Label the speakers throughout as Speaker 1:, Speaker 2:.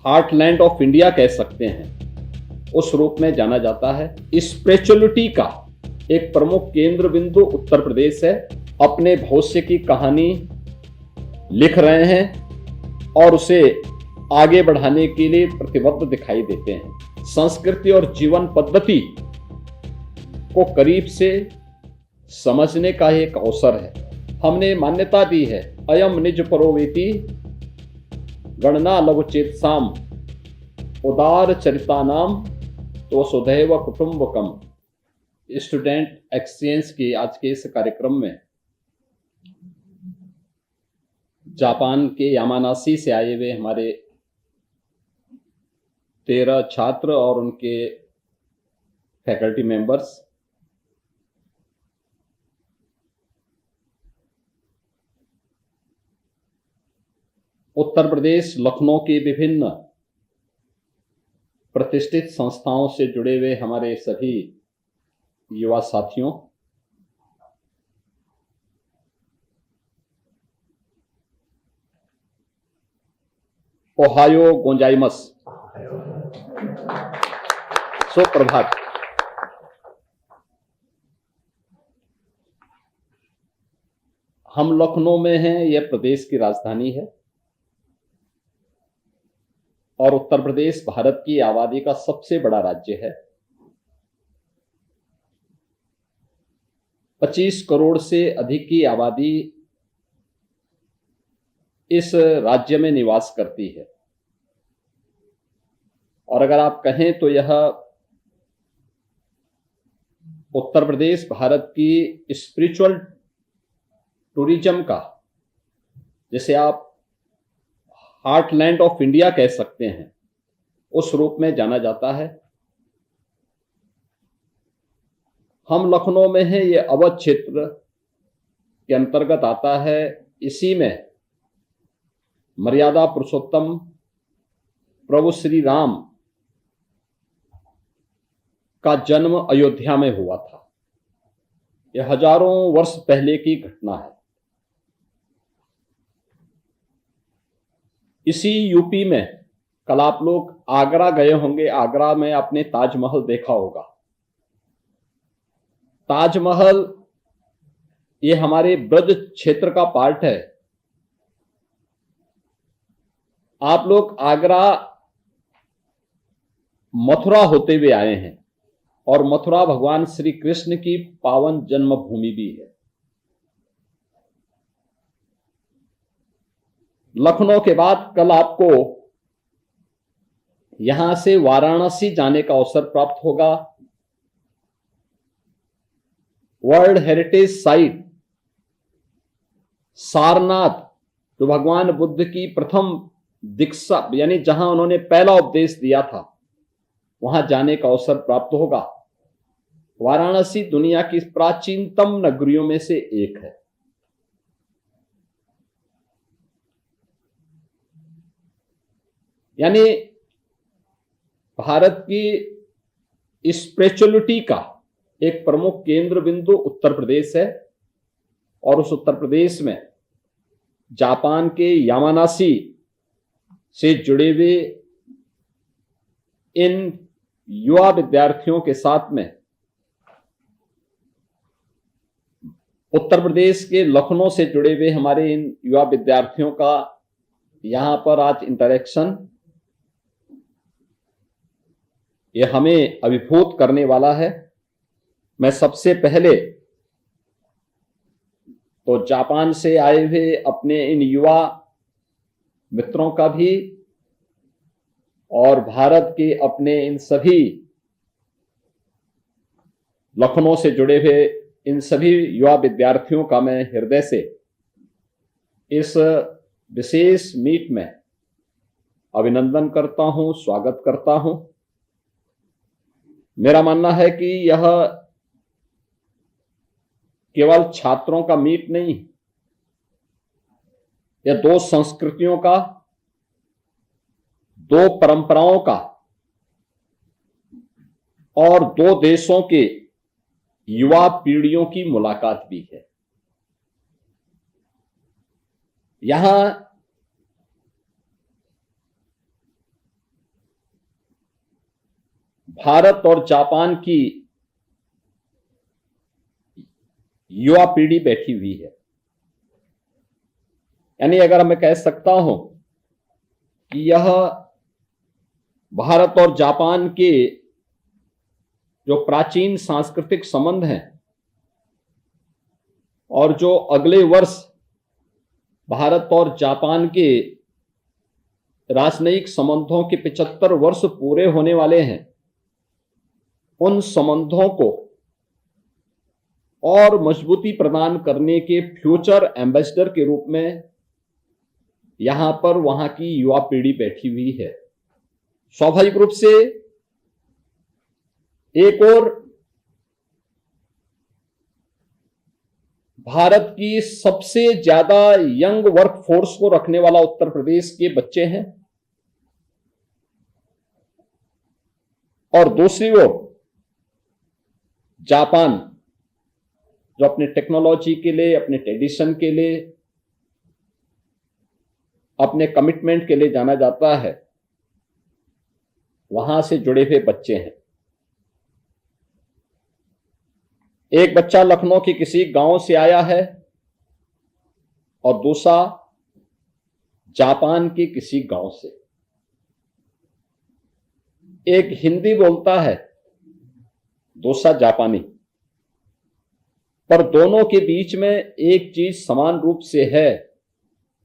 Speaker 1: Heartland of India कह सकते हैं, उस रूप में जाना जाता है। स्पिरिचुअलिटी का एक प्रमुख केंद्र बिंदु उत्तर प्रदेश है। अपने भविष्य की कहानी लिख रहे हैं और उसे आगे बढ़ाने के लिए प्रतिबद्ध दिखाई देते हैं। संस्कृति और जीवन पद्धति को करीब से समझने का एक अवसर है। हमने मान्यता दी है, अयम निज परोवेति गणना लघुचेतसाम उदार चरितानाम तो सुदैव कुटुंबकम। स्टूडेंट एक्सचेंज के आज के इस कार्यक्रम में जापान के यामानाशी से आए हुए हमारे 13 छात्र और उनके फैकल्टी मेंबर्स उत्तर प्रदेश लखनऊ की विभिन्न प्रतिष्ठित संस्थाओं से जुड़े हुए हमारे सभी युवा साथियों, ओहायो गोंजाइमस, सुप्रभात। हम लखनऊ में हैं, यह प्रदेश की राजधानी है और उत्तर प्रदेश भारत की आबादी का सबसे बड़ा राज्य है। 25 करोड़ से अधिक की आबादी इस राज्य में निवास करती है और अगर आप कहें तो यह उत्तर प्रदेश भारत की स्पिरिचुअल टूरिज्म का, जिसे आप हार्टलैंड ऑफ इंडिया कह सकते हैं, उस रूप में जाना जाता है। हम लखनऊ में हैं, ये अवध क्षेत्र के अंतर्गत आता है। इसी में मर्यादा पुरुषोत्तम प्रभु श्री राम का जन्म अयोध्या में हुआ था। यह हजारों वर्ष पहले की घटना है। इसी यूपी में कल आप लोग आगरा गए होंगे। आगरा में आपने ताजमहल देखा होगा। ताजमहल ये हमारे ब्रज क्षेत्र का पार्ट है। आप लोग आगरा मथुरा होते हुए आए हैं और मथुरा भगवान श्री कृष्ण की पावन जन्मभूमि भी है। लखनऊ के बाद कल आपको यहां से वाराणसी जाने का अवसर प्राप्त होगा। वर्ल्ड हेरिटेज साइट सारनाथ, जो भगवान बुद्ध की प्रथम दीक्षा यानी जहां उन्होंने पहला उपदेश दिया था, वहां जाने का अवसर प्राप्त होगा। वाराणसी दुनिया की प्राचीनतम नगरियों में से एक है। यानी भारत की स्पिरिचुअलिटी का एक प्रमुख केंद्र बिंदु उत्तर प्रदेश है और उस उत्तर प्रदेश में जापान के यामानाशी से जुड़े हुए इन युवा विद्यार्थियों के साथ में उत्तर प्रदेश के लखनऊ से जुड़े हुए हमारे इन युवा विद्यार्थियों का यहां पर आज इंटरेक्शन, यह हमें अभिभूत करने वाला है। मैं सबसे पहले तो जापान से आए हुए अपने इन युवा मित्रों का भी और भारत के अपने इन सभी लखनऊ से जुड़े हुए इन सभी युवा विद्यार्थियों का मैं हृदय से इस विशेष मीट में अभिनंदन करता हूं, स्वागत करता हूं। मेरा मानना है कि यह केवल छात्रों का मीट नहीं, यह दो संस्कृतियों का, दो परंपराओं का और दो देशों के युवा पीढ़ियों की मुलाकात भी है। यहां भारत और जापान की युवा पीढ़ी बैठी हुई है। यानी अगर मैं कह सकता हूं कि यह भारत और जापान के जो प्राचीन सांस्कृतिक संबंध हैं और जो अगले वर्ष भारत और जापान के राजनयिक संबंधों के 75 वर्ष पूरे होने वाले हैं, उन संबंधों को और मजबूती प्रदान करने के फ्यूचर एम्बेसडर के रूप में यहां पर वहां की युवा पीढ़ी बैठी हुई है। स्वाभाविक रूप से एक और भारत की सबसे ज्यादा यंग वर्क फोर्स को रखने वाला उत्तर प्रदेश के बच्चे हैं, और दूसरी ओर जापान जो अपने टेक्नोलॉजी के लिए, अपने ट्रेडिशन के लिए, अपने कमिटमेंट के लिए जाना जाता है, वहां से जुड़े हुए बच्चे हैं। एक बच्चा लखनऊ के किसी गांव से आया है और दूसरा जापान के किसी गांव से। एक हिंदी बोलता है, दूसरा जापानी, पर दोनों के बीच में एक चीज समान रूप से है,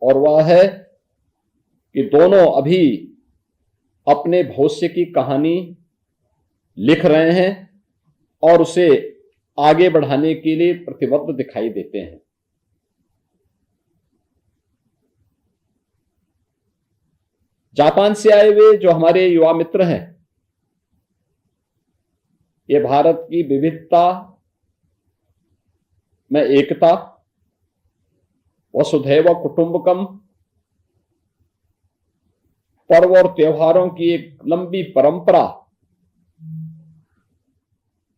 Speaker 1: और वह है कि दोनों अभी अपने भविष्य की कहानी लिख रहे हैं और उसे आगे बढ़ाने के लिए प्रतिबद्ध दिखाई देते हैं। जापान से आए हुए जो हमारे युवा मित्र हैं, ये भारत की विविधता में एकता, वसुधैव कुटुंबकम, पर्व और त्योहारों की एक लंबी परंपरा,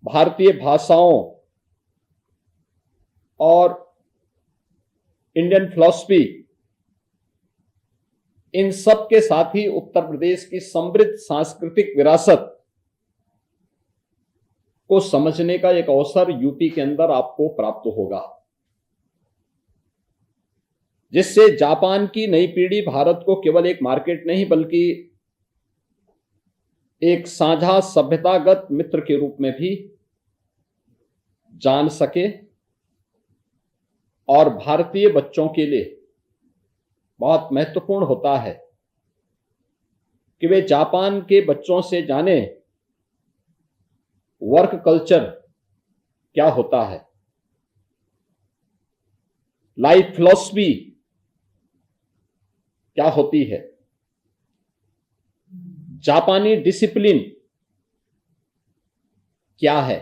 Speaker 1: भारतीय भाषाओं और इंडियन फिलॉसफी, इन सब के साथ ही उत्तर प्रदेश की समृद्ध सांस्कृतिक विरासत को समझने का एक अवसर यूपी के अंदर आपको प्राप्त होगा, जिससे जापान की नई पीढ़ी भारत को केवल एक मार्केट नहीं बल्कि एक साझा सभ्यतागत मित्र के रूप में भी जान सके, और भारतीय बच्चों के लिए बहुत महत्वपूर्ण होता है कि वे जापान के बच्चों से जाने वर्क कल्चर क्या होता है, लाइफ फिलॉसफी क्या होती है, जापानी डिसिप्लिन क्या है,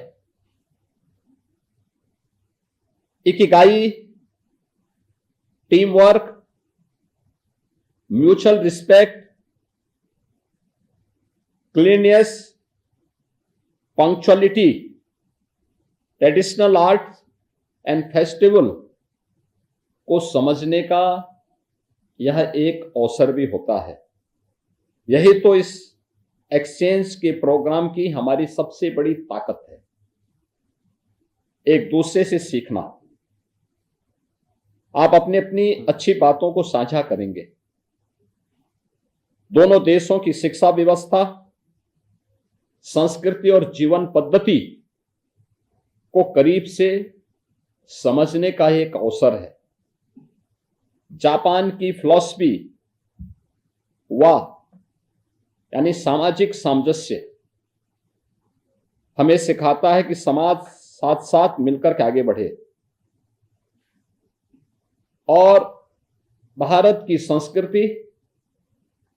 Speaker 1: ikigai, team work, mutual respect, cleanliness, punctuality, traditional art and festival को समझने का यह एक अवसर भी होता है। यही तो इस एक्सचेंज के प्रोग्राम की हमारी सबसे बड़ी ताकत है, एक दूसरे से सीखना। आप अपनी अपनी अच्छी बातों को साझा करेंगे, दोनों देशों की शिक्षा व्यवस्था, संस्कृति और जीवन पद्धति को करीब से समझने का एक अवसर है। जापान की फिलॉसफी वाह यानी सामाजिक सामंजस्य हमें सिखाता है कि समाज साथ साथ मिलकर के आगे बढ़े, और भारत की संस्कृति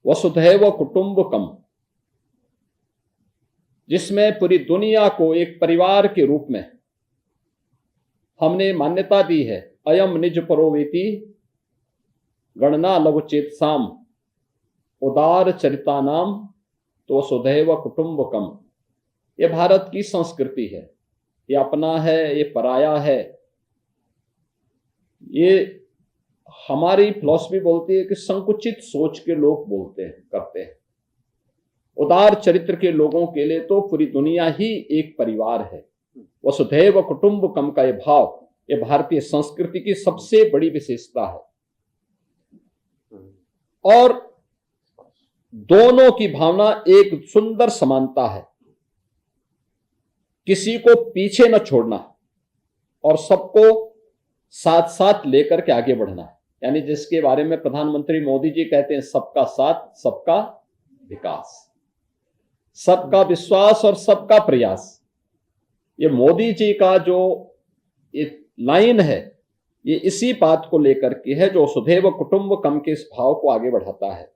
Speaker 1: वसुधैव कुटुंबकम, जिसमें पूरी दुनिया को एक परिवार के रूप में हमने मान्यता दी है, अयम निज परोवेति गणना लघुचेतसाम उदार चरिता नाम तो वसुधैव कुटुंबकम। ये भारत की संस्कृति है, ये अपना है, ये पराया है। ये हमारी फिलॉसफी बोलती है कि संकुचित सोच के लोग बोलते हैं, करते हैं, उदार चरित्र के लोगों के लिए तो पूरी दुनिया ही एक परिवार है। वसुधैव कुटुंबकम का ये भाव, ये भारतीय संस्कृति की सबसे बड़ी विशेषता है। और दोनों की भावना एक सुंदर समानता है, किसी को पीछे न छोड़ना और सबको साथ साथ लेकर के आगे बढ़ना है। यानी जिसके बारे में प्रधानमंत्री मोदी जी कहते हैं, सबका साथ सबका विकास, सबका विश्वास और सबका प्रयास। ये मोदी जी का जो एक लाइन है, ये इसी बात को लेकर के है, जो वसुधैव कुटुंबकम के इस भाव को आगे बढ़ाता है।